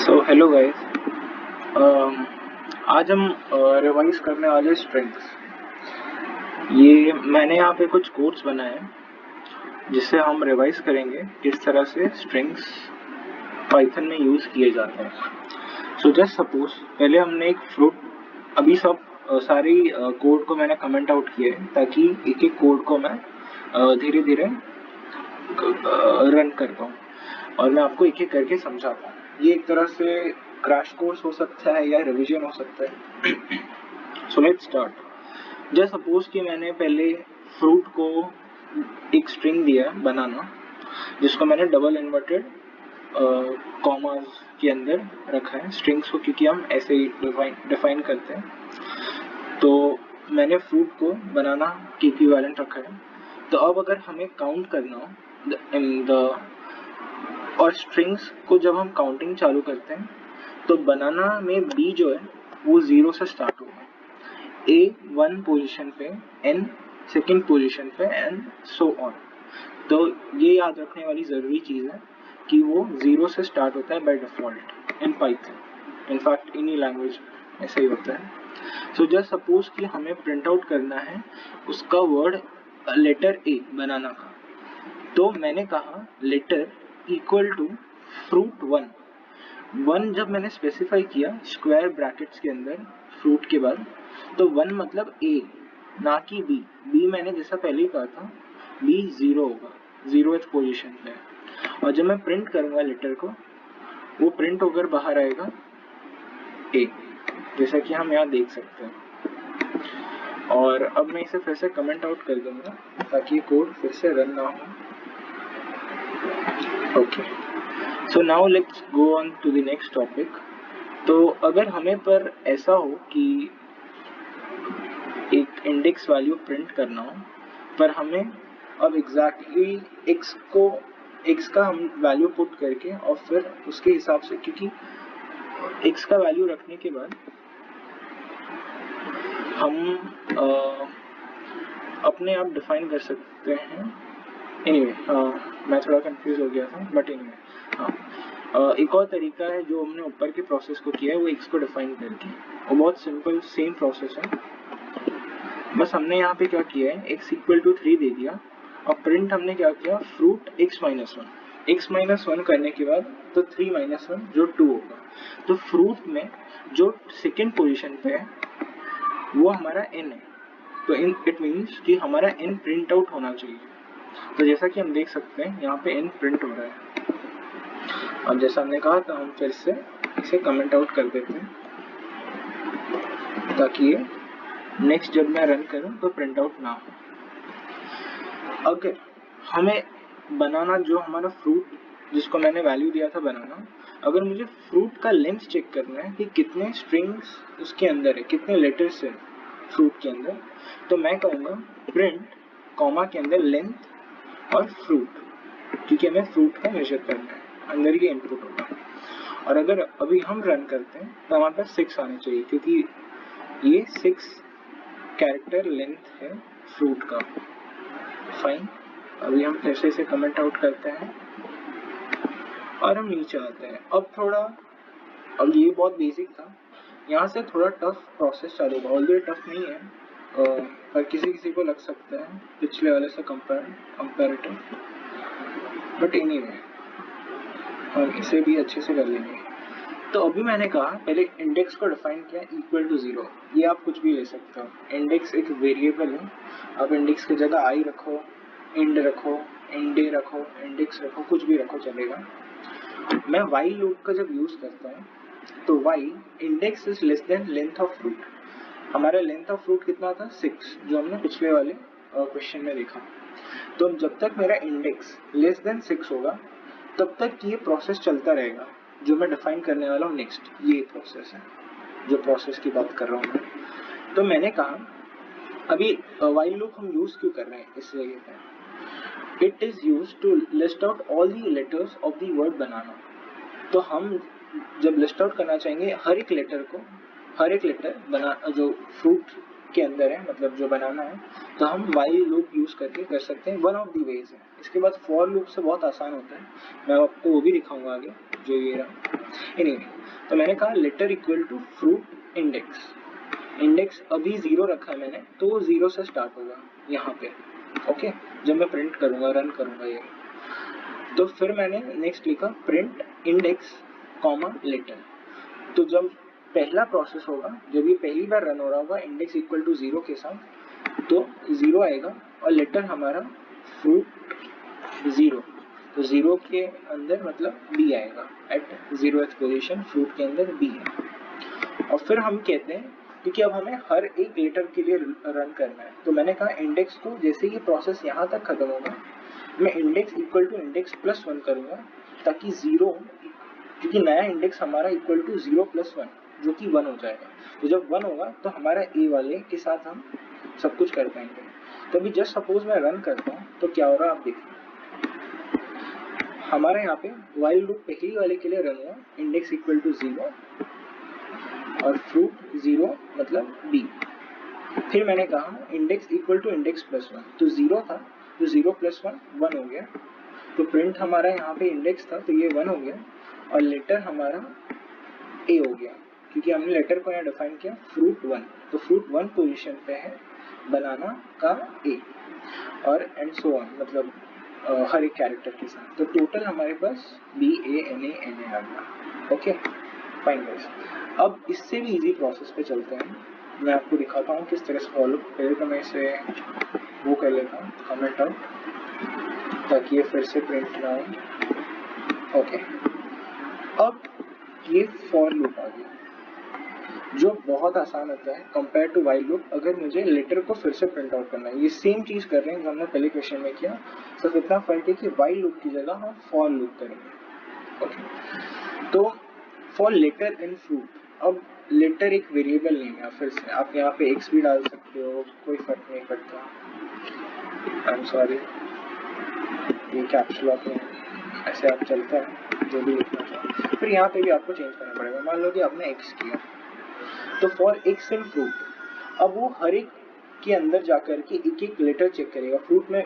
So hello guys. आज हम revise करने वाले स्ट्रिंग्स। ये मैंने यहाँ पे कुछ कोड्स बनाए हैं जिससे हम रिवाइज करेंगे किस तरह से स्ट्रिंग्स पाइथन में यूज़ किए जाते हैं। सो जस्ट सपोज पहले हमने एक फ्रूट, अभी सब सारी कोड को मैंने कमेंट आउट किए ताकि एक एक कोड को मैं धीरे धीरे रन कर पाऊँ और मैं आपको एक एक करके समझा पाऊँ। ये एक तरह से क्रैश कोर्स हो सकता है या रिवीजन हो सकता है। So let's start. Just suppose कि मैंने पहले फ्रूट को एक स्ट्रिंग दिया बनाना, जिसको मैंने डबल इन्वर्टेड कॉमास के अंदर रखा है स्ट्रिंग्स को, क्योंकि हम ऐसे ही डिफाइन करते हैं। तो मैंने फ्रूट को बनाना के इक्विवेलेंट रखा है। तो अब अगर हमें काउंट करना हो और स्ट्रिंग्स को जब हम काउंटिंग चालू करते हैं तो बनाना में बी जो है वो 0 से स्टार्ट होगा, ए 1 पोजीशन पे, एन सेकेंड पोजीशन पे, एंड सो ऑन। तो ये याद रखने वाली ज़रूरी चीज़ है कि वो 0 से स्टार्ट होता है by default in Python. In fact इन्हीं लैंग्वेज ऐसे ही होता है। सो जस्ट सपोज कि हमें प्रिंट आउट करना है उसका वर्ड लेटर ए बनाना का। तो मैंने कहा लेटर इक्वल टू फ्रूट 1 जब मैंने स्पेसिफाई किया स्क्वायर ब्रैकेट्स के अंदर फ्रूट के बाद, तो 1 मतलब ए ना कि बी। बी मैंने जैसा पहले ही कहा था बी 0 होगा, 0th पोजीशन पे। और जब मैं प्रिंट करूंगा लेटर को, वो प्रिंट होकर बाहर आएगा ए, जैसा कि हम यहाँ देख सकते हैं। और अब मैं इसे फिर से कमेंट आउट कर दूंगा ताकि कोड फिर से रन ना हो। Okay, so now let's go on to the next topic. तो अगर हमें पर ऐसा हो कि एक इंडेक्स वैल्यू प्रिंट करना हो, पर हमें अब एग्जैक्टली एक्स का हम वैल्यू पुट करके और फिर उसके हिसाब से, क्योंकि एक्स का वैल्यू रखने के बाद हम अपने आप डिफाइन कर सकते हैं। एनीवे, मैं थोड़ा कंफ्यूज हो गया था, बट एनीवे हाँ, एक और तरीका है जो हमने ऊपर के प्रोसेस को किया है वो एक्स को डिफाइन करके, वो बहुत सिंपल सेम प्रोसेस है। बस हमने यहाँ पे क्या किया है, एक्स इक्वल टू 3 दे दिया और प्रिंट हमने क्या किया फ्रूट x-1 करने के बाद तो 3-1 जो 2 होगा। तो फ्रूट में जो सेकेंड पोजीशन पे है वो हमारा n है, तो इट मीन्स कि हमारा n प्रिंट आउट होना चाहिए। तो जैसा कि हम देख सकते हैं यहाँ पे n प्रिंट हो रहा है। अब जैसा हमने कहा था हम फिर से इसे कमेंट आउट कर देते हैं ताकि ये नेक्स्ट जब मैं रन करूं तो प्रिंट आउट ना हो। अगर हमें बनाना जो हमारा फ्रूट जिसको मैंने वैल्यू दिया था बनाना, अगर मुझे फ्रूट का लेंथ चेक करना है कि कितने स्ट्रिंग्स उसके अंदर है, कितने लेटर्स है फ्रूट के अंदर, तो मैं कहूँगा प्रिंट कॉमा के अंदर लेंथ और फ्रूट, क्योंकि हमें फ्रूट का मेजर करना है, अंदर ये इनपुट होगा। और अगर अभी हम रन करते हैं तो हमारे पास 6 आने चाहिए, क्योंकि ये 6 कैरेक्टर लेंथ है फ्रूट का। फाइन, अभी हम फिर से इसे कमेंट आउट करते हैं और हम नीचे आते हैं। अब ये बहुत बेसिक था, यहाँ से थोड़ा टफ प्रोसेस चालू होगा। ऑल्दो टफ नहीं है पर किसी किसी को लग सकता है पिछले वाले से कंपैरेटिव, बट एनीवे हम इसे भी अच्छे से कर लेंगे। तो अभी मैंने कहा पहले इंडेक्स को डिफाइन किया इक्वल टू 0। ये आप कुछ भी ले सकते हो, इंडेक्स एक वेरिएबल है। आप इंडेक्स की जगह आई रखो, इंड रखो, इंडे रखो, इंडेक्स रखो, कुछ भी रखो चलेगा। मैं वाइल लूप का जब यूज करता हूँ तो while index is less than length of fruit. हमारा लेंथ ऑफ फ्रूट कितना था 6, जो हमने पिछले वाले क्वेश्चन में देखा। तो जब तक मेरा इंडेक्स लेस देन 6 होगा तब तक ये प्रोसेस चलता रहेगा जो मैं डिफाइन करने वाला हूँ नेक्स्ट। ये प्रोसेस है जो प्रोसेस की बात कर रहा हूँ मैं। तो मैंने कहा अभी वाइल लूप हम यूज क्यों कर रहे हैं इस जगह पे, it is use to list out all the letters of the word banana. तो हम जब लिस्ट आउट करना चाहेंगे हर एक लेटर बना जो फ्रूट के अंदर है, मतलब जो बनाना है, तो हम वाइल लूप यूज करके कर सकते हैं। वन ऑफ दी वेज है। इसके बाद फॉर लूप से बहुत आसान होता है, मैं आपको वो भी दिखाऊंगा आगे। जो ये रहा। एनीवे, तो मैंने कहा letter equal to fruit index. Index अभी 0 रखा है मैंने, तो वो 0 से स्टार्ट होगा यहाँ पे। ओके, जब मैं प्रिंट करूंगा, रन करूंगा ये, तो फिर मैंने नेक्स्ट लिखा प्रिंट इंडेक्स कॉमा लेटर। तो जब पहला प्रोसेस होगा, जब ये पहली बार रन हो रहा होगा इंडेक्स इक्वल टू 0 के साथ, तो 0 आएगा और लेटर हमारा फ्रूट 0, तो 0 के अंदर मतलब B आएगा, एट 0th पोजीशन फ्रूट के अंदर B है। और फिर हम कहते हैं, क्योंकि अब हमें हर एक लेटर के लिए रन करना है, तो मैंने कहा इंडेक्स को जैसे ये प्रोसेस यहाँ तक खत्म होगा, मैं index equal to index plus 1 करूंगा, ताकि 0, क्योंकि नया इंडेक्स हमारा इक्वल टू 0 प्लस 1 जो कि 1 हो जाएगा। तो जब 1 होगा तो हमारा ए वाले के साथ हम सब कुछ कर पाएंगे। तो अभी जस्ट सपोज मैं रन करता हूँ, तो क्या हो रहा है आप देखिए, हमारे यहाँ पे वाइल लूप पहली वाले के लिए रन हुआ, इंडेक्स इक्वल टू 0 और फ्रूट 0 मतलब B। फिर मैंने कहा index equal to index plus 1, तो 0 था, तो 0 प्लस 1 1 हो गया, तो प्रिंट हमारा यहाँ पे इंडेक्स था, तो ये 1 हो गया, और लेटर हमारा A हो गया, क्योंकि हमने लेटर को यहाँ डिफाइन किया फ्रूट 1, तो फ्रूट 1 पोजीशन पे है बनाना का A, और एंड सो ऑन, मतलब हर एक कैरेक्टर के साथ। तो टोटल हमारे पास BANA आ गया। ओके फाइन गाइस, अब इससे भी इजी प्रोसेस पे चलते हैं, मैं आपको दिखाता हूँ किस तरह से फॉलो। पहले तो मैं इसे वो कर लेता हूँ कमेंट आउट, ताकि ये फिर से प्रिंट ना हो। ओके, अब ये फॉर लूप आ गया, जो बहुत आसान होता है कंपेयर टू वाइल लूप। अगर मुझे लेटर को फिर से प्रिंट आउट करना है, ये सेम चीज कर रहे हैं जो हमने पहले क्वेश्चन में किया, सिर्फ इतना फर्क है कि वाइल लूप की जगह हम फॉर लूप करेंगे। ओके, तो फॉर लेटर इन फ्रूट, अब लेटर एक वेरिएबल नेम है, फिर से आप यहाँ पे x भी डाल सकते हो, कोई फर्क नहीं पड़ता। आई एम सॉरी, ये कैप्सूल लॉक में ऐसे आप चलता है जो भी लिखना चाहो, फिर यहाँ पे भी आपको चेंज करना पड़ेगा। मान लो कि आपने x किया, तो फॉर x इन फ्रूट, अब वो हर एक के अंदर जाकर के एक एक लेटर चेक करेगा। फ्रूट में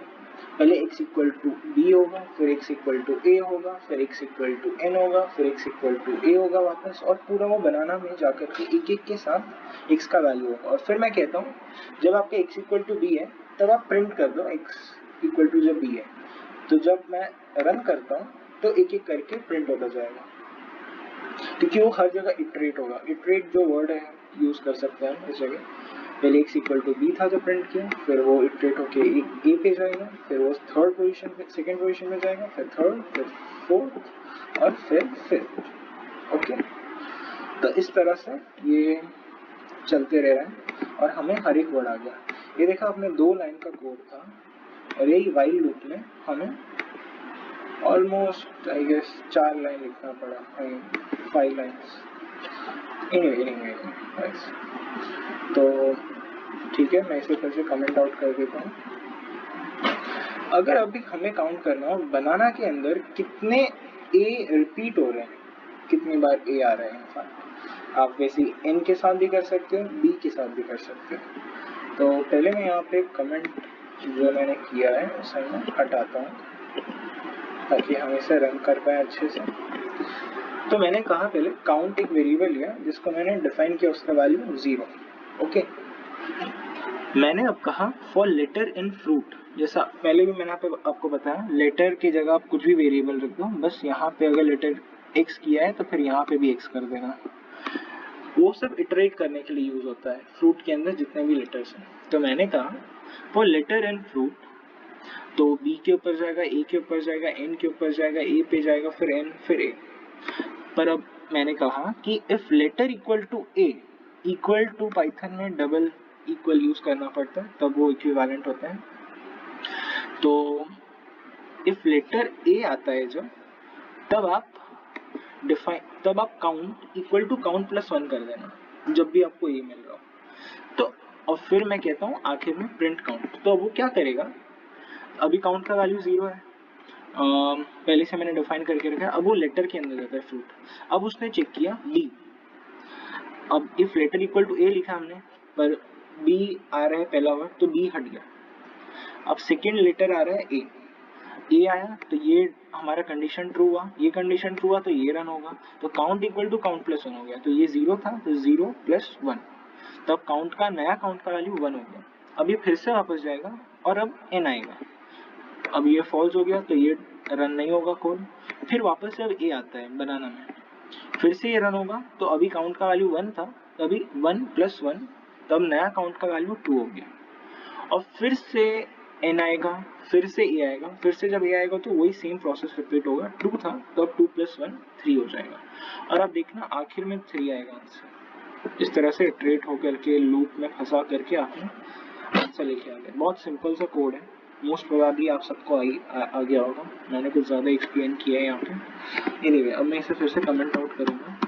पहले x इक्वल टू B होगा, फिर x इक्वल टू A होगा, फिर x इक्वल टू N होगा, फिर x इक्वल टू A होगा वापस, और पूरा वो बनाना में जाकर के एक एक के साथ x का वैल्यू होगा। और फिर मैं कहता हूँ जब आपके x इक्वल टू B है, तब आप प्रिंट कर दो x इक्वल टू जब B है, तो जब मैं रन करता हूँ तो एक एक करके प्रिंट होता जाएगा, क्योंकि वो हर जगह इटरेट होगा। इटरेट जो वर्ड है यूज कर सकते हैं इस जगह। पहले x इक्वल टू B था जब प्रिंट किया, फिर वो इटरेट होके A पे जाएगा, फिर वो थर्ड पोजीशन पे, सेकंड पोजीशन में जाएगा, फिर थर्ड, फिर फोर्थ, और फिर फिफ्थ। ओके, तो इस तरह से ये चलते रह रहे हैं, और हमें हर एक वर्ड आ गया। ये देखा आपने 2 लाइन का कोड था, और यही वाइल लूप में हमें ऑलमोस्ट आई गेस 4 लाइन लिखना पड़ा, 5 लाइन्स। anyway, तो ठीक है, मैं इसे फिर से कमेंट आउट कर देता हूँ। अगर अभी हमें काउंट करना हो बनाना के अंदर कितने A रिपीट हो रहे हैं, कितनी बार A आ रहे हैं, आप वैसे N के साथ भी कर सकते हो, B के साथ भी कर सकते हो। तो पहले मैं यहाँ पे कमेंट जो मैंने किया है उसे मैं हटाता हूँ, ताकि हम इसे रन कर पाए अच्छे से। तो मैंने कहा पहले काउंट एक वेरिएबल लिया जिसको मैंने डिफाइन किया, उसका वैल्यू 0। ओके, मैंने अब कहा फॉर लेटर इन फ्रूट, जैसा पहले भी मैंने आपको बताया, लेटर की जगह आप कुछ भी वेरिएबल रख दो, बस यहाँ पे अगर लेटर x किया है तो फिर यहाँ पे भी x कर देना। वो सब इटरेट करने के लिए यूज होता है फ्रूट के अंदर जितने भी लेटर्स हैं। तो मैंने कहा फॉर लेटर इन फ्रूट, तो B के ऊपर जाएगा, A के ऊपर जाएगा, N के ऊपर जाएगा, A पे जाएगा, फिर N, फिर A। पर अब मैंने कहा कि if letter equal to A, equal to python में डबल इक्वल यूज करना पड़ता है, तब वो इक्विवेलेंट होता है। तो इफ लेटर A आता है जब, तब आप count equal to count plus 1 कर देना जब भी आपको A मिल रहा हो। तो और फिर मैं कहता हूँ आखिर में प्रिंट काउंट। तो अब वो क्या करेगा, अभी काउंट का वैल्यू 0 है, पहले से मैंने डिफाइन करके रखा है। अब वो लेटर के अंदर जाता है फ्रूट, अब उसने चेक किया B, अब if letter equal to A लिखा हमने, पर B आ रहा है पहला वर्ड, तो B हट गया। अब सेकेंड लेटर आ रहा है A, ए आया तो ये हमारा कंडीशन ट्रू हुआ, ये कंडीशन ट्रू हुआ तो ये रन होगा, तो count equal to count plus 1 हो गया, तो ये 0 था तो 0 प्लस 1, तब काउंट का नया काउंट का वैल्यू 1 हो गया। अब ये फिर से वापस जाएगा और अब n आएगा, अब ये फॉल्स हो गया तो ये रन नहीं होगा कोड। फिर वापस जब ए आता है बनाना में, फिर से ये रन होगा, तो अभी काउंट का वैल्यू 1 था, तो अभी 1 प्लस 1, तब नया काउंट का वैल्यू 2 हो गया, और फिर से n आएगा, फिर से a आएगा, फिर से जब a आएगा तो वही सेम प्रोसेस रिपीट होगा, 2 था तो अब 2 प्लस 1 3 हो जाएगा, और आप देखना आखिर में 3 आएगा आंसर। इस तरह से इटरेट होकर के लूप में फंसा करके आपने आंसर लेके आ गया। बहुत सिंपल सा कोड है, मोस्ट प्रोबेबली आप सबको आ गया होगा, मैंने कुछ ज़्यादा एक्सप्लेन किया है यहाँ पे। एनीवे अब मैं इसे फिर से कमेंट आउट करूँगा।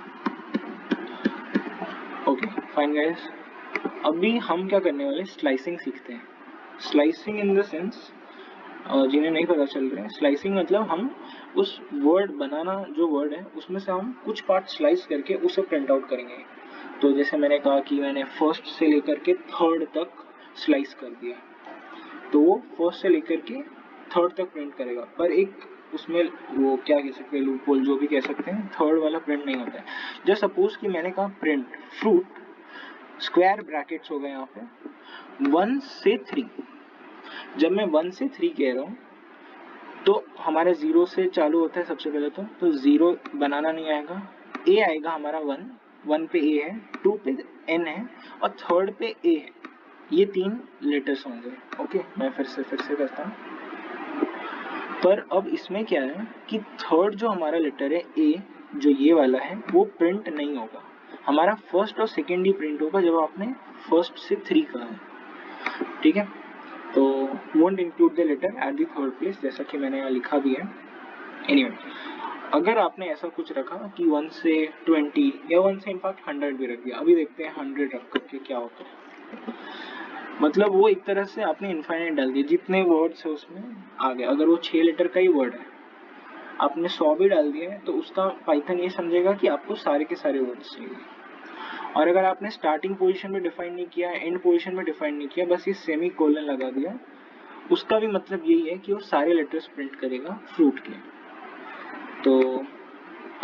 ओके फाइन गाइस, अभी हम क्या करने वाले, स्लाइसिंग सीखते हैं। स्लाइसिंग इन द सेंस, जिन्हें नहीं पता चल रहा है, स्लाइसिंग मतलब हम उस वर्ड बनाना, जो वर्ड है उसमें से हम कुछ पार्ट स्लाइस करके उसे प्रिंट आउट करेंगे। तो जैसे मैंने कहा कि मैंने फर्स्ट से लेकर के थर्ड तक स्लाइस कर दिया, तो वो फर्स्ट से लेकर के थर्ड तक प्रिंट करेगा, पर एक उसमें वो क्या कह सकते हैं, लूपहोल जो भी कह सकते हैं, थर्ड वाला प्रिंट नहीं होता है। जस्ट सपोज कि मैंने कहा प्रिंट फ्रूट, स्क्वायर ब्रैकेट्स हो गए यहाँ पे 1 से 3, जब मैं 1 से 3 कह रहा हूँ तो हमारे 0 से चालू होता है सबसे पहले, तो 0 बनाना नहीं आएगा, a आएगा हमारा 1 पे a है, 2 पे n है, और थर्ड पे a है, ये 3 लेटर्स होंगे। ओके मैं फिर से करता हूँ, पर अब इसमें क्या है कि थर्ड जो हमारा लेटर है a, जो ये वाला है, वो प्रिंट नहीं होगा, हमारा फर्स्ट और सेकेंड ही प्रिंट होगा जब आपने फर्स्ट से 3 कहा है, ठीक है। तो won't include the letter at the third place, जैसा कि मैंने यहाँ लिखा भी है। Anyway, अगर आपने ऐसा कुछ रखा कि 1 से 20 या 1 से इनफैक्ट 100 भी रख दिया, अभी देखते हैं 100 रख करके क्या होता है। मतलब वो एक तरह से आपने इनफाइनाइट डाल दिया, जितने वर्ड्स है उसमें आ गए। अगर वो 6 लेटर का ही वर्ड है, आपने 100 भी डाल दिया है, तो उसका पाइथन ये समझेगा कि आपको सारे के सारे वर्ड्स चाहिए। और अगर आपने स्टार्टिंग पोजीशन में डिफाइन नहीं किया, एंड पोजीशन में डिफाइन नहीं किया, बस ये सेमी कोलन लगा दिया, उसका भी मतलब यही है कि वो सारे लेटर्स प्रिंट करेगा फ्रूट के। तो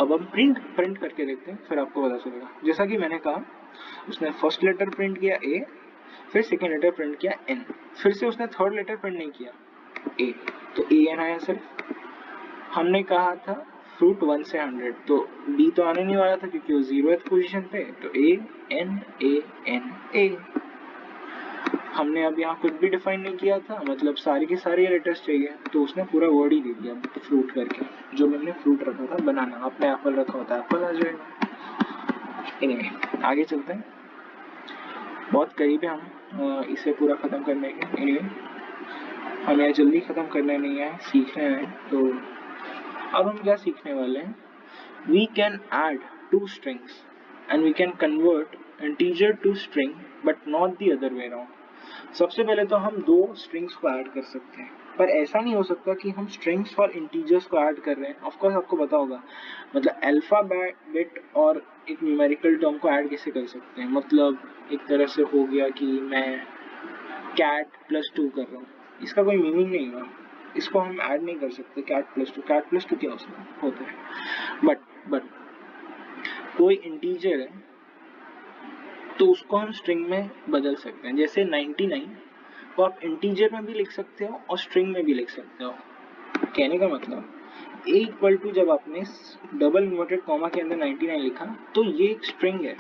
अब हम प्रिंट करके देखते हैं, फिर आपको पता चलेगा। जैसा कि मैंने कहा, उसने फर्स्ट लेटर प्रिंट किया a, फिर सेकेंड लेटर प्रिंट किया n, फिर से उसने थर्ड लेटर प्रिंट नहीं किया a, तो an आया सिर्फ। हमने कहा था फ्रूट 1 से 100, तो b तो आने नहीं वाला था क्योंकि वो 0th पोजीशन पे, तो a n a। हमने अब यहाँ कुछ भी डिफाइन नहीं किया था, मतलब सारे के सारे लेटर्स चाहिए, तो उसने पूरा वर्ड ही दे दिया फ्रूट करके। जो मैंने फ्रूट रखा था बनाना, आपने एप्पल रखा होता एप्पल आ जाएगा। एनीवे आगे चलते हैं, बहुत करीब है हम इसे पूरा खत्म करने के। एनीवे हमें जल्दी खत्म करना नहीं है, सीखना है। तो अब हम क्या सीखने वाले हैं, we can add 2 strings and we can convert integer to string but not the other way around। सबसे पहले तो हम 2 स्ट्रिंग्स को ऐड कर सकते हैं, पर ऐसा नहीं हो सकता कि हम स्ट्रिंग्स और इंटीजर्स को ऐड कर रहे हैं। ऑफ कोर्स आपको पता होगा, मतलब अल्फाबेट और एक न्यूमेरिकल टर्म को ऐड कैसे कर सकते हैं। मतलब एक तरह से हो गया कि मैं कैट प्लस 2 कर रहा हूँ, इसका कोई मीनिंग नहीं हुआ, इसको हम ऐड नहीं कर सकते। कैट प्लस टू क्या होता है, बट कोई इंटीजर है तो उसको हम स्ट्रिंग में बदल सकते हैं। जैसे 99 को आप इंटीजर में भी लिख सकते हो और स्ट्रिंग में भी लिख सकते हो। कहने का मतलब a इक्वल टू, जब आपने डबल इन्वर्टेड कॉमा के अंदर 99 लिखा, तो ये एक स्ट्रिंग है।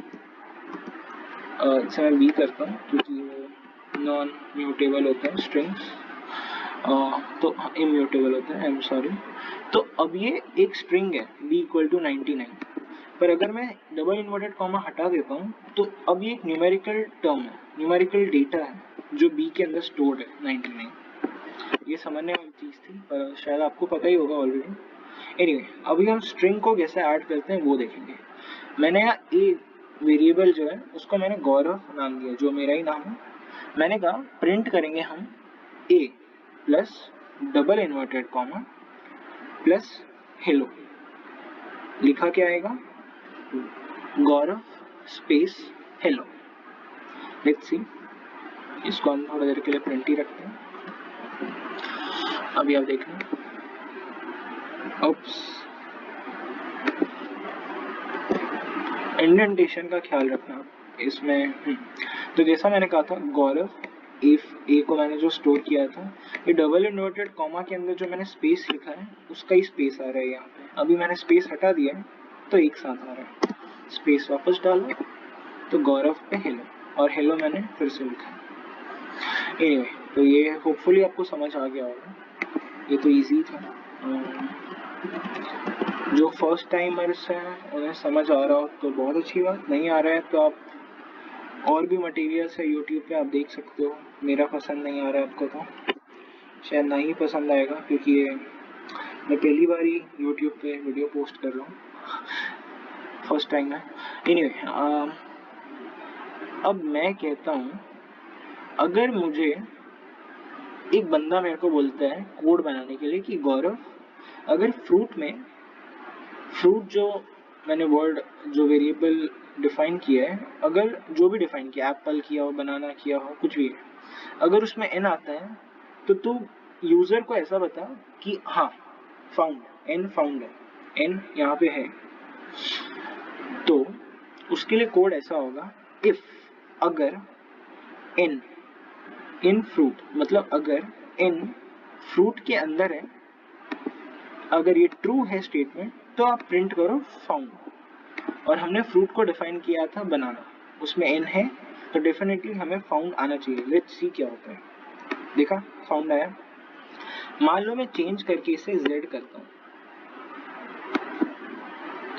इसे मैं b करता हूँ क्योंकि वो नॉन म्यूटेबल होता है स्ट्रिंग्स, तो इम्यूटेबल होता है, आई एम सॉरी। तो अब ये एक स्ट्रिंग है b इक्वल टू 99, पर अगर मैं डबल इन्वर्टेड कॉमा हटा देता हूँ तो अब ये एक न्यूमेरिकल टर्म है, न्यूमेरिकल डेटा है जो b के अंदर स्टोर्ड है 99। ये समझने वाली चीज़ थी, पर शायद आपको पता ही होगा ऑलरेडी। एनीवे अभी हम स्ट्रिंग को कैसे ऐड करते हैं वो देखेंगे। मैंने यहाँ a वेरिएबल जो है उसको मैंने गौरव नाम दिया, जो मेरा ही नाम है। मैंने कहा प्रिंट करेंगे हम a plus double inverted comma plus hello. लिखा क्या आएगा, गौरव स्पेस हेलो। लेट्स सी, इसको हम थोड़ी देर के लिए प्रिंट ही रखते हैं। अभी आप देखना उप्स, इंडेंटेशन का ख्याल रखना इसमें। तो जैसा मैंने कहा था गौरव, इफ ए को मैंने जो स्टोर किया था, ये डबल इन्वर्टेड कॉमा के अंदर जो मैंने स्पेस लिखा है उसका ही स्पेस आ रहा है यहाँ पे। अभी मैंने स्पेस हटा दिया है तो एक साथ आ रहा है, स्पेस वापस डाला तो गौरव पे हेलो, और हेलो मैंने फिर से लिखा। एनीवे, तो ये होपफुली आपको समझ आ गया होगा, ये तो इजी था। जो फर्स्ट टाइमर्स हैं उन्हें समझ आ रहा हो तो बहुत अच्छी बात, नहीं आ रहा है तो आप और भी मटेरियल्स है यूट्यूब पे, आप देख सकते हो। मेरा पसंद नहीं आ रहा है आपको तो शायद ना ही पसंद आएगा, क्योंकि ये मैं पहली बार ही यूट्यूब पे वीडियो पोस्ट कर रहा हूँ, फर्स्ट टाइम है। एनीवे, अब मैं कहता हूँ, अगर मुझे एक बंदा मेरे को बोलता है कोड बनाने के लिए कि गौरव, अगर फ्रूट जो मैंने वर्ड जो वेरिएबल डिफाइन किया है, अगर जो भी डिफाइन किया, एप्पल किया हो, बनाना किया हो, कुछ भी है, अगर उसमें एन आता है तो तू यूजर को ऐसा बता कि हाँ फाउंड, एन फाउंड है, एन यहाँ पे है। तो उसके लिए कोड ऐसा होगा, इफ अगर एन इन फ्रूट, मतलब अगर एन फ्रूट के अंदर है, अगर ये ट्रू है स्टेटमेंट तो आप प्रिंट करो फाउंड। और हमने फ्रूट को डिफाइन किया था बनाना, उसमें एन है तो डेफिनेटली हमें फाउंड आना चाहिए। लेट्स सी क्या होता है। देखा, फाउंड आया। मान लो मैं चेंज करके इसे जेड करता हूँ,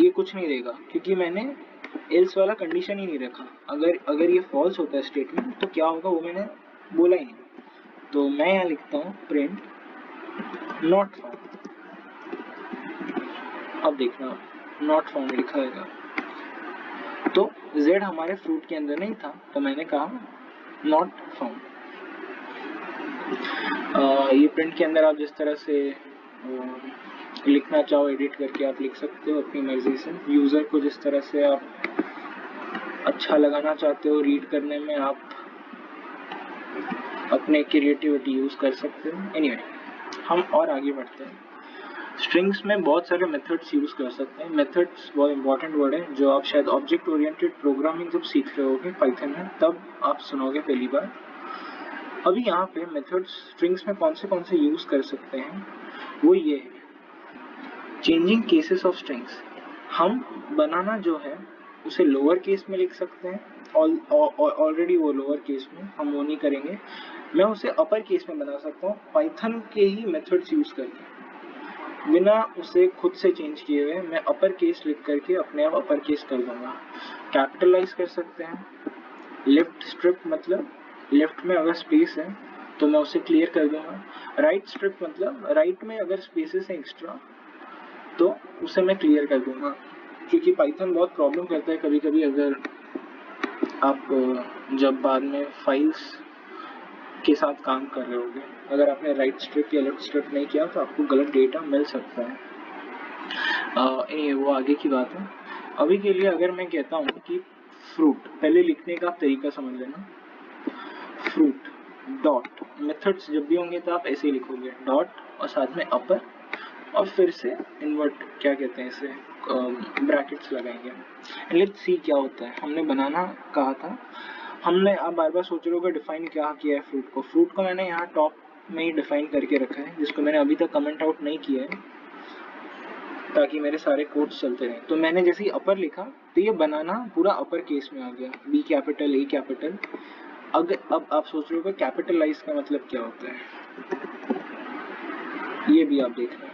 ये कुछ नहीं देगा क्योंकि मैंने एल्स वाला कंडीशन ही नहीं रखा। अगर ये फॉल्स होता है स्टेटमेंट तो क्या होगा वो मैंने बोला ही नहीं। तो मैं यहाँ लिखता हूँ प्रिंट नॉट फाउंड। अब देखना नॉट फाउंड लिखा है तो z हमारे फ्रूट के अंदर नहीं था, तो मैंने कहा नॉट फाउंड। ये प्रिंट के अंदर आप जिस तरह से लिखना चाहो एडिट करके आप लिख सकते हो अपनी मर्जी से। यूजर को जिस तरह से आप अच्छा लगाना चाहते हो रीड करने में, आप अपने क्रिएटिविटी यूज कर सकते हो। एनीवे, हम और आगे बढ़ते हैं। स्ट्रिंग्स में बहुत सारे मेथड्स यूज कर सकते हैं। मेथड्स बहुत इंपॉर्टेंट वर्ड है जो आप शायद ऑब्जेक्ट ओरिएंटेड प्रोग्रामिंग जब सीख रहे होगे पाइथन में तब आप सुनोगे पहली बार। अभी यहाँ पे मेथड्स स्ट्रिंग्स में कौन से यूज कर सकते हैं वो ये है, चेंजिंग केसेस ऑफ स्ट्रिंग्स। हम बनाना जो है उसे लोअर केस में लिख सकते हैं, ऑलरेडी वो लोअर केस में, हम वो नहीं करेंगे। मैं उसे अपर केस में बना सकता हूँ पाइथन के ही मेथड्स यूज करके, बिना उसे खुद से चेंज किए हुए। मैं अपर केस लिख करके अपने आप अपर केस कर दूंगा। कैपिटलाइज कर सकते हैं। लेफ्ट स्ट्रिप मतलब लेफ्ट में अगर स्पेस है तो मैं उसे क्लियर कर दूंगा। राइट स्ट्रिप मतलब राइट में अगर स्पेसेस है एक्स्ट्रा तो उसे मैं क्लियर कर दूंगा, क्योंकि पाइथन बहुत प्रॉब्लम करता है कभी कभी। अगर आप जब बाद में फाइल्स के साथ काम कर रहे होगे, अगर आपने राइट स्ट्रिप या लेफ्ट स्ट्रिप नहीं किया तो आपको गलत डेटा मिल सकता है। वो आगे की बात है। अभी के लिए अगर मैं कहता हूँ कि फ्रूट, पहले लिखने का तरीका समझ लेना। फ्रूट डॉट, मेथड्स जब भी होंगे तो आप ऐसे ही लिखोगे, डॉट और साथ में अपर और फिर से इन्वर्ट, क्या कहते हैं इसे, ब्रैकेट्स लगाएंगे। लेट्स सी क्या होता है। हमने बनाना कहा था, हमने, आप बार बार सोच रहे हो डिफाइन क्या किया है फ्रूट को। फ्रूट को मैंने यहाँ टॉप में ही डिफाइन करके रखा है, जिसको मैंने अभी तक कमेंट आउट नहीं किया है ताकि मेरे सारे कोड्स चलते रहे। तो मैंने जैसे ही अपर लिखा तो ये बनाना पूरा अपर केस में आ गया, बी कैपिटल, ए कैपिटल। अब आप सोच रहे हो कैपिटलाइज का मतलब क्या होता है, ये भी आप देखना।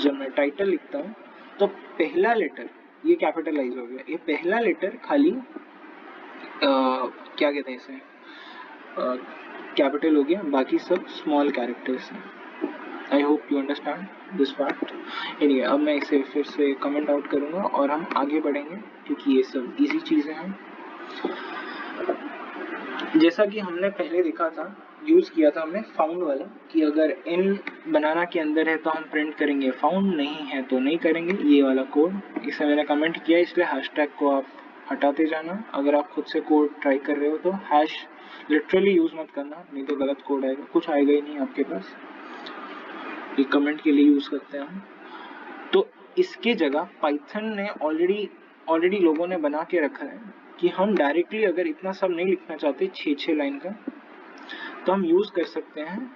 जब मैं टाइटल लिखता हूँ तो पहला लेटर ये कैपिटलाइज हो गया, ये पहला लेटर खाली क्या कहते हैं इसे, कैपिटल हो गया, बाकी सब स्मॉल कैरेक्टर्स हैं। I hope you understand this part. Anyway, अब मैं इसे फिर से कमेंट आउट करूंगा और हम आगे बढ़ेंगे क्योंकि ये सब इजी चीजें हैं। जैसा कि हमने पहले देखा था, यूज किया था हमने फाउंड वाला कि अगर इन बनाना के अंदर है तो हम प्रिंट करेंगे फाउंड, नहीं है तो नहीं करेंगे, ये वाला कोड। इसे मैंने कमेंट किया, इसलिए हैशटैग को आप हटाते जाना। अगर आप खुद से कोड ट्राई कर रहे हो तो हैश लिटरली यूज मत करना, नहीं तो गलत कोड आएगा, कुछ आएगा ही नहीं आपके पास। ये कमेंट के लिए यूज करते हैं हम। इसके जगह पाइथन ने ऑलरेडी लोगों ने बना के रखा है कि हम डायरेक्टली अगर इतना सब नहीं लिखना चाहते 6 लाइन का, तो हम यूज कर सकते हैं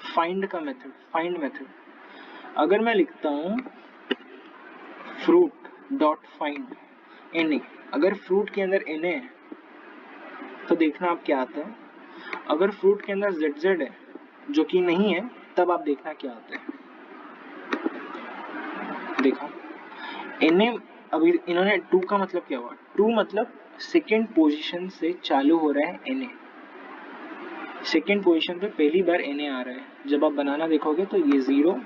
फाइंड का मेथड, फाइंड मेथड। अगर मैं लिखता हूँ फ्रूट डॉट फाइंड na, अगर फ्रूट के अंदर na है तो देखना आप क्या आता है, अगर फ्रूट के अंदर zz है जो कि नहीं है तब आप देखना क्या आता है। देखो na, अभी इन्होंने 2 का मतलब क्या हुआ, 2 मतलब सेकेंड पोजीशन से चालू हो रहा है na, सेकेंड पोजीशन पे पहली बार na आ रहा है। जब आप बनाना देखोगे तो ये 0,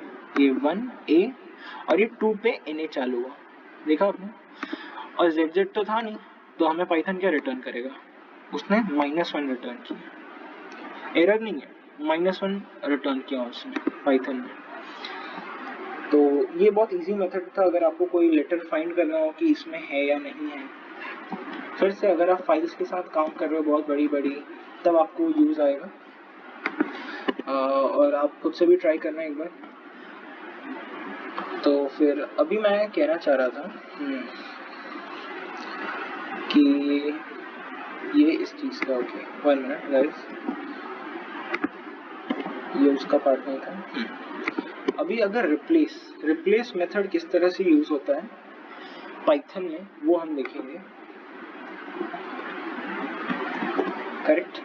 ये 1 a और ये 2 पे na चालू हुआ, देखा आपने। और zz तो था नहीं, तो हमें पाइथन क्या रिटर्न करेगा, उसने -1 रिटर्न किया, एरर नहीं है, -1 रिटर्न किया उसने पाइथन में। तो ये बहुत इजी मेथड था अगर आपको कोई लेटर फाइंड करना हो कि इसमें है या नहीं है। फिर से अगर आप फाइल्स के साथ काम कर रहे हो बहुत बड़ी, तब आपको यूज आएगा। और आप खुद से भी ट्राई करना एक बार। तो फिर अभी मैं कहना चाह रहा था कि ये इस चीज का, ओके 1 मिनट गाइस, ये उसका पार्ट नहीं था। अभी अगर रिप्लेस मेथड किस तरह से यूज होता है पाइथन में, वो हम देखेंगे। करेक्ट,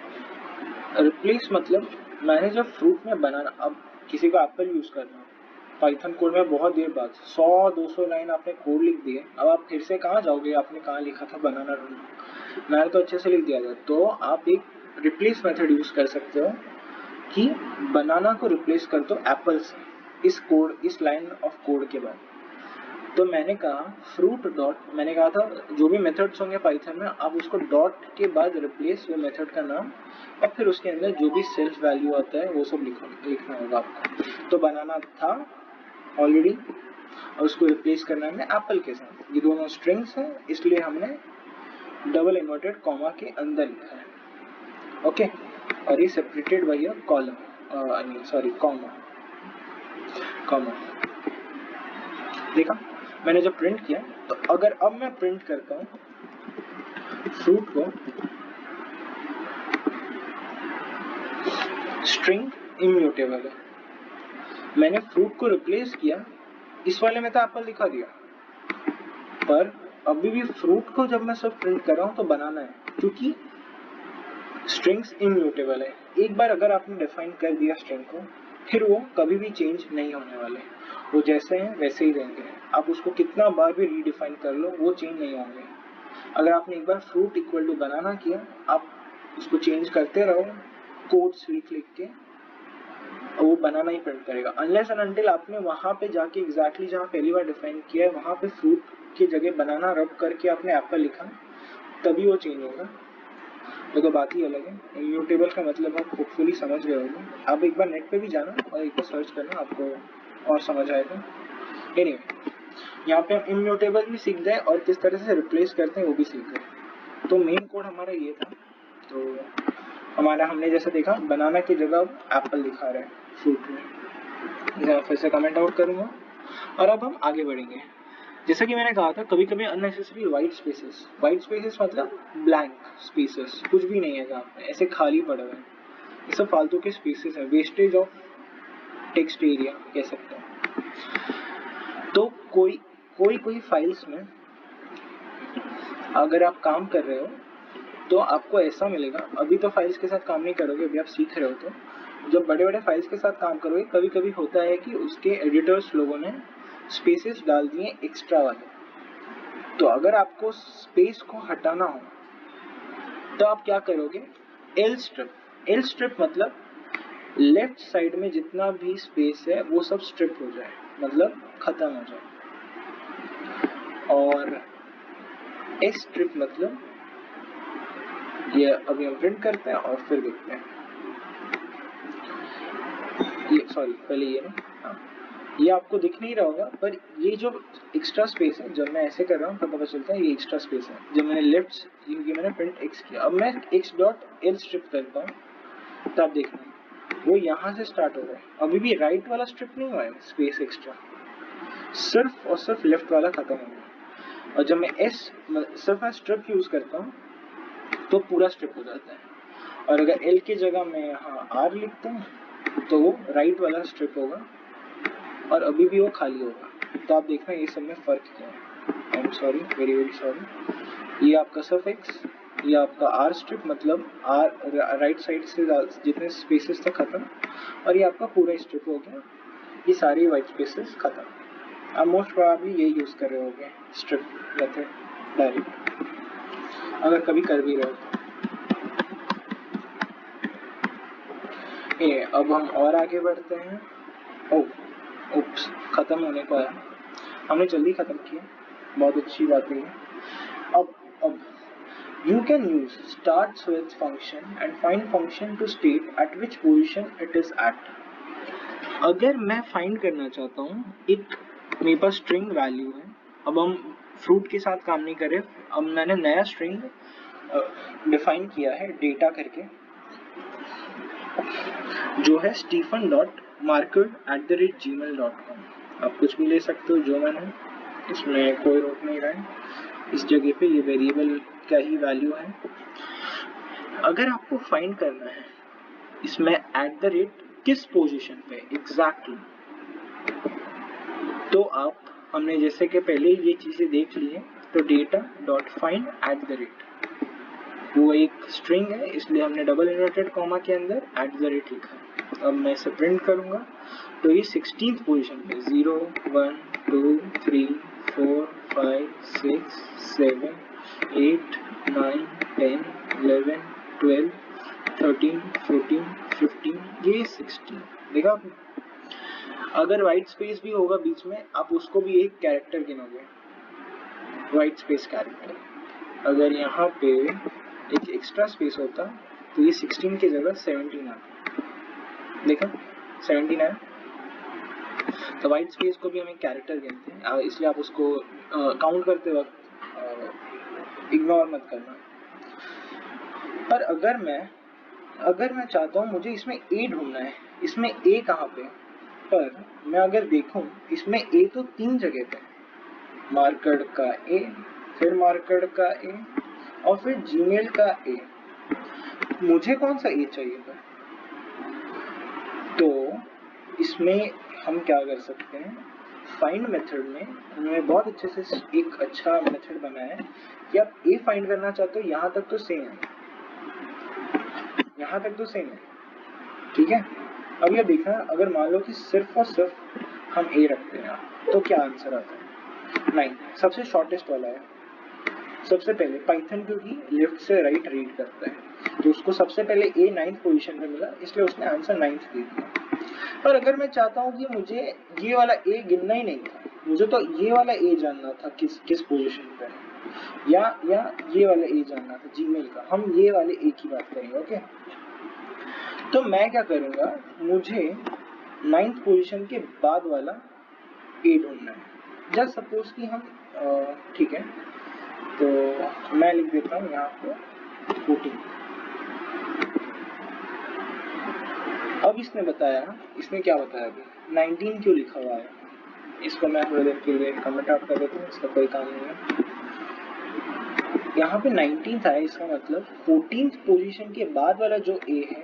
रिप्लेस मतलब मैंने जब फ्रूट में बनाना, अब किसी को एप्पल यूज करना, पाइथन कोड में बहुत देर बाद 100-200 लाइन आपने कोड लिख दिए, अब आप फिर से कहाँ जाओगे, आपने कहाँ लिखा था बनाना ढूंढना, मैंने तो अच्छे से लिख दिया था। तो आप एक रिप्लेस मेथड यूज कर सकते हो कि बनाना को रिप्लेस कर दो एप्पल से, इस लाइन ऑफ कोड के बाद। तो मैंने कहा फ्रूट डॉट, मैंने कहा था जो भी मेथड्स होंगे पाइथन में आप उसको डॉट के बाद रिप्लेस वो मेथड का नाम, और फिर उसके अंदर जो भी सेल्फ वैल्यू आता है वो सब लिखना होगा आपको। तो बनाना था ऑलरेडी और उसको रिप्लेस करना है एप्पल के साथ। ये दोनों स्ट्रिंग्स हैं इसलिए हमने डबल इन्वर्टेड कॉमा के अंदर लिखा है, ओके। और ये separated by a column, sorry comma. देखा मैंने जब प्रिंट किया, तो अगर अब मैं प्रिंट करता हूं फ्रूट को, स्ट्रिंग इम्यूटेबल है, मैंने फ्रूट को रिप्लेस किया, इस वाले में तो एप्पल दिखा दिया, पर अभी भी फ्रूट को जब मैं सब प्रिंट कर रहा हूं तो बनाना है, क्योंकि स्ट्रिंग्स इम्यूटेबल है। एक बार अगर आपने डिफाइन कर दिया स्ट्रिंग को, फिर वो कभी भी चेंज नहीं होने वाले, वो जैसे हैं वैसे ही रहेंगे। आप उसको कितना बार भी रीडिफाइन कर लो वो चेंज नहीं होंगे। अगर आपने एक बार फ्रूट इक्वल टू बनाना किया, आप उसको चेंज करते रहो कोड्स लिख के, वो बनाना ही प्रिंट करेगा, अनलेस एंड अनटिल आपने वहां पे जाके एग्जैक्टली जहां पहली बार डिफाइन किया है वहां पे फ्रूट की जगह बनाना रब करके आपने एप्पल लिखा, तभी वो चेंज होगा। तो बात ही अलग है। इम्यूटेबल का मतलब आप होपफुली समझ गए होंगे। आप एक बार नेट पे भी जाना और एक बार सर्च करना, आपको और समझ आएगा। एनीवे, यहाँ पे हम इम्यूटेबल भी सीख गए और किस तरह से रिप्लेस करते हैं वो भी सीख गए। तो मेन कोड हमारा ये था। तो हमने जैसे देखा बनाना की जगह एप्पल दिखा रहा है फ्रूट में। मैं फिर से कमेंट आउट करूंगा और अब हम आगे बढ़ेंगे। जैसा कि मैंने कहा था, कभी कभी अननेसेसरी वाइट स्पेसेस मतलब ब्लैंक स्पेसेस, कुछ भी नहीं है जहाँ पे, ऐसे खाली पड़ा हुआ है, ये सब फालतू के स्पेसेस है, वेस्टेज ऑफ टेक्स्ट एरिया कह सकते हैं। तो कोई फाइल्स में अगर आप काम कर रहे हो तो आपको ऐसा मिलेगा, अभी तो फाइल्स के साथ काम नहीं करोगे, अभी आप सीख रहे हो, तो जब बड़े बड़े फाइल्स के साथ काम करोगे कभी कभी होता है कि उसके एडिटर्स लोगों ने स्पेसेस डाल दिए एक्स्ट्रा वाले। तो अगर आपको स्पेस को हटाना हो तो आप क्या करोगे, एल स्ट्रिप मतलब लेफ्ट साइड में जितना भी स्पेस है वो सब स्ट्रिप हो जाए, मतलब खत्म हो जाए। और एस स्ट्रिप मतलब ये अभी हम प्रिंट करते हैं और फिर देखते हैं। ये सॉरी पहले ये आपको दिख नहीं रहा होगा, पर ये जो एक्स्ट्रा स्पेस है, जब मैं ऐसे कर रहा हूँ तो पता चलता है ये एक्स्ट्रा स्पेस है। जब मैंने लेफ्ट, क्योंकि मैंने प्रिंट एक्स किया, अब मैं एक्स डॉट एल स्ट्रिप करता हूँ तो आप देखना वो यहाँ से स्टार्ट हो रहा है, अभी भी राइट वाला स्ट्रिप नहीं हुआ है, स्पेस एक्स्ट्रा सिर्फ और सिर्फ लेफ्ट वाला खत्म हो गया, और जब मैं एस सिर्फ मैं स्ट्रिप यूज करता हूँ तो पूरा स्ट्रिप हो जाता है, और अगर एल की जगह मैं यहाँ आर लिखता हूँ तो वो राइट वाला स्ट्रिप होगा और अभी भी वो खाली होगा। तो आप देखना ये सब में फर्क क्या है। I am sorry, very very sorry. ये आपका सफिक्स, ये आपका आर स्ट्रिप मतलब आर राइट साइड से जितने स्पेसेस तक खत्म, और ये आपका पूरा स्ट्रिप हो गया, ये सारी वाइट स्पेसेस खत्म। आप मोस्ट प्रोबेबली ये यूज कर रहे होगे स्ट्रिप मेथड डायरेक्ट, अगर कभी कर भी रहे हो तो। ये अब हम और आगे बढ़ते हैं। उप्स, खत्म होने को आया, हमने जल्दी खत्म किया, बहुत अच्छी बात है। अब you can use starts with function and find function to state at which position it is at। अगर मैं फाइंड करना चाहता हूँ, एक मेरे पास स्ट्रिंग वैल्यू है, अब हम फ्रूट के साथ काम नहीं कर रहे, अब मैंने नया स्ट्रिंग डिफाइन किया है डेटा करके, जो है stephen.marked@gmail.com। आप कुछ भी ले सकते हो जो मैंने, इसमें कोई रोक नहीं रहा है, इस जगह पे ये वेरिएबल का ही वैल्यू है। अगर आपको फाइंड करना है इसमें @ किस पोजीशन पे एग्जैक्टली, तो आप हमने जैसे कि पहले ये चीजें देख ली है, तो data.find@, वो एक स्ट्रिंग है इसलिए हमने डबल इन्वर्टेड कॉमा के अंदर @ लिखा है। अब मैं इसे प्रिंट करूंगा तो ये 16th पोजीशन पे 0 1 2 3 4 5 6 7 8 9 10 11 12 13 14 15 ये 16 देखा आपने। अगर वाइट स्पेस भी होगा बीच में, आप उसको भी एक कैरेक्टर गिनोगे, वाइट स्पेस कैरेक्टर। अगर यहाँ पे एक एक्स्ट्रा स्पेस होता तो ये 16 की जगह 17 आता, देखा 17 है। तो वाइट स्पेस को भी हम एक कैरेक्टर गिनते हैं, इसलिए आप उसको काउंट करते वक्त इग्नोर मत करना। पर अगर मैं चाहता हूँ मुझे इसमें ए ढूंढना है, इसमें ए कहाँ पे, पर मैं अगर देखूं इसमें ए तो 3 जगह पे, मार्कर्ड का ए, फिर मार्कर्ड का ए, और फिर जीमेल का ए। मुझे कौन सा ए चाहिए था, तो इसमें हम क्या कर सकते हैं, फाइंड मेथड में उन्होंने बहुत अच्छे से एक अच्छा मेथड बनाया है कि आप ए फाइंड करना चाहते हो, यहाँ तक तो सेम है, यहाँ तक तो सेम है, ठीक है। अब ये देखना, अगर मान लो कि सिर्फ और सिर्फ हम ए रखते हैं तो क्या आंसर आता है, 9, सबसे शॉर्टेस्ट वाला है। सबसे पहले पाइथन क्योंकि लेफ्ट से राइट रीड करता है, तो उसको सबसे पहले ए 9th पोजीशन पे मिला, इसलिए उसने आंसर 9th दे दिया। पर अगर मैं चाहता हूँ कि मुझे ये वाला ए गिनना ही नहीं था, मुझे तो ये वाला ए जानना था किस पोजीशन पे है, या ये वाला ए जानना था जीमेल का, हम ये वाले ए की बात करेंगे, ओके। तो मैं क्या करूँगा, मुझे 9th पोजीशन के बाद वाला ए ढूंढना है। जस्ट सपोज कि हम ठीक है, तो मैं लिख देता हूँ यहाँ पे 14। अब इसने बताया, इसने क्या बताया अभी 19 क्यों लिखा हुआ है, इसको मैं थोड़ी देर के लिए कमेंट आउट कर देता हूँ, इसका कोई काम नहीं है। यहाँ पे 19th आया, इसका मतलब 14th पोजीशन के बाद वाला जो ए है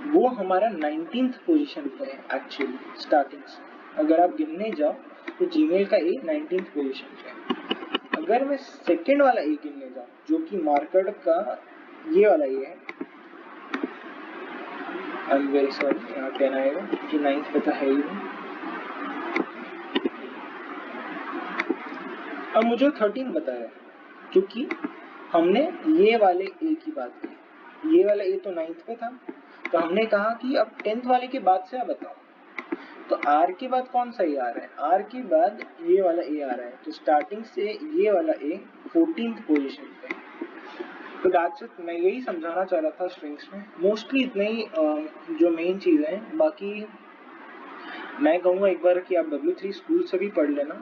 वो हमारा 19th पोजीशन पे है एक्चुअली स्टार्टिंग से। अगर आप गिनने जाओ तो जीमेल का ए 19th पोजीशन पे है। अगर मैं सेकेंड वाला ए गिनने जाऊँ जो कि मार्कर्ड का ये वाला ए है, आई एम वेरी सॉरी, यहाँ 10 आएगा क्योंकि 9th पे तो है ही नहीं। अब मुझे 13 बताया क्योंकि हमने ये वाले ए की बात की, ये वाला ए तो 9th पे था, तो हमने कहा कि अब 10th वाले के बाद से आप बताओ, तो आर के बाद कौन सा ए आ रहा है, आर के बाद ये वाला ए आ रहा है, तो स्टार्टिंग से ये वाला ए 14th पोजीशन पे। तो दैट्स इट, मैं यही समझाना चाह रहा था स्ट्रिंग्स में, मोस्टली इतने ही जो मेन चीज़ें हैं। बाकी मैं कहूँगा एक बार कि आप W3 स्कूल से भी पढ़ लेना,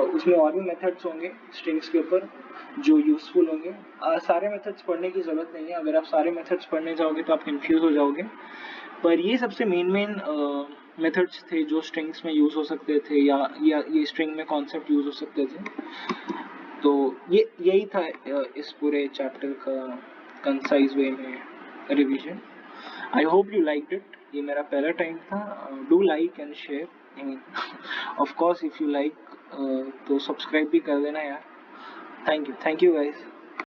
उसमें और भी मेथड्स होंगे स्ट्रिंग्स के ऊपर जो यूजफुल होंगे। सारे मेथड्स पढ़ने की ज़रूरत नहीं है, अगर आप सारे मेथड्स पढ़ने जाओगे तो आप कंफ्यूज हो जाओगे, पर ये सबसे मेन मेथड्स थे जो स्ट्रिंग्स में यूज हो सकते थे, या ये स्ट्रिंग में कॉन्सेप्ट यूज हो सकते थे। तो ये यही था इस पूरे चैप्टर का कंसाइज वे में revision. I hope you like it. ये मेरा पहला टाइम था। Do like and share, of course if you like तो सब्सक्राइब भी कर देना यार। Thank you guys.